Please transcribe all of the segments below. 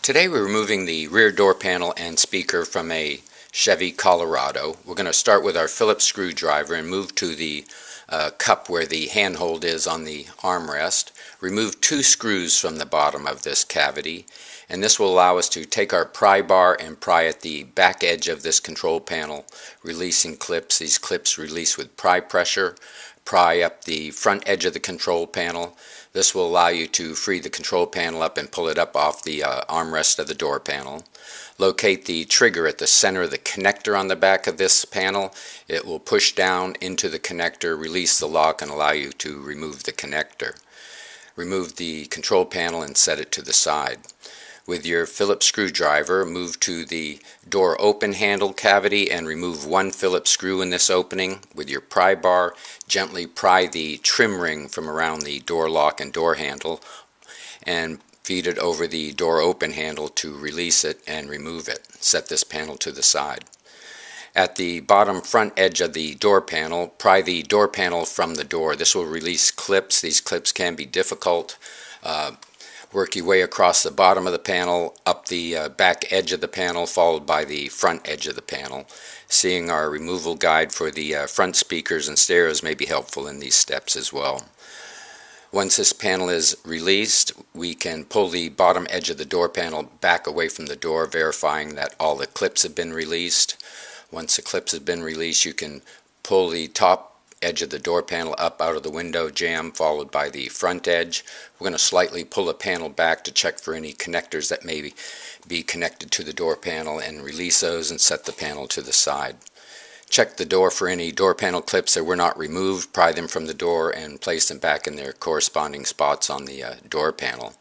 Today we're removing the rear door panel and speaker from a Chevy Colorado. We're going to start with our Phillips screwdriver and move to the cup where the handhold is on the armrest. Remove 2 screws from the bottom of this cavity, and this will allow us to take our pry bar and pry at the back edge of this control panel, releasing clips. These clips release with pry pressure. Pry up the front edge of the control panel. This will allow you to free the control panel up and pull it up off the armrest of the door panel. Locate the trigger at the center of the connector on the back of this panel. It will push down into the connector, release the lock, and allow you to remove the connector. Remove the control panel and set it to the side. With your Phillips screwdriver, move to the door open handle cavity and remove 1 Phillips screw in this opening. With your pry bar, gently pry the trim ring from around the door lock and door handle and feed it over the door open handle to release it and remove it. Set this panel to the side. At the bottom front edge of the door panel, pry the door panel from the door. This will release clips. These clips can be difficult. Work your way across the bottom of the panel, up the back edge of the panel, followed by the front edge of the panel. Seeing our removal guide for the front speakers and stereos may be helpful in these steps as well. Once this panel is released, we can pull the bottom edge of the door panel back away from the door, verifying that all the clips have been released. Once the clips have been released, you can pull the top edge of the door panel up out of the window jamb, followed by the front edge. We're going to slightly pull the panel back to check for any connectors that may be connected to the door panel and release those and set the panel to the side. Check the door for any door panel clips that were not removed, pry them from the door and place them back in their corresponding spots on the door panel.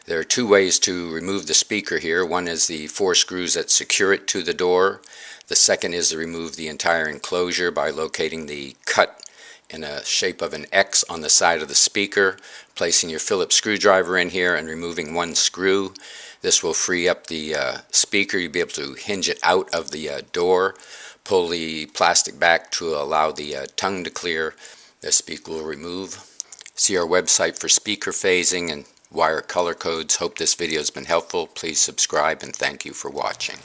There are 2 ways to remove the speaker here. One is the 4 screws that secure it to the door. The second is to remove the entire enclosure by locating the cut in a shape of an X on the side of the speaker, placing your Phillips screwdriver in here and removing 1 screw. This will free up the speaker. You'll be able to hinge it out of the door, pull the plastic back to allow the tongue to clear. The speaker will remove. See our website for speaker phasing and wire color codes. Hope this video has been helpful. Please subscribe and thank you for watching.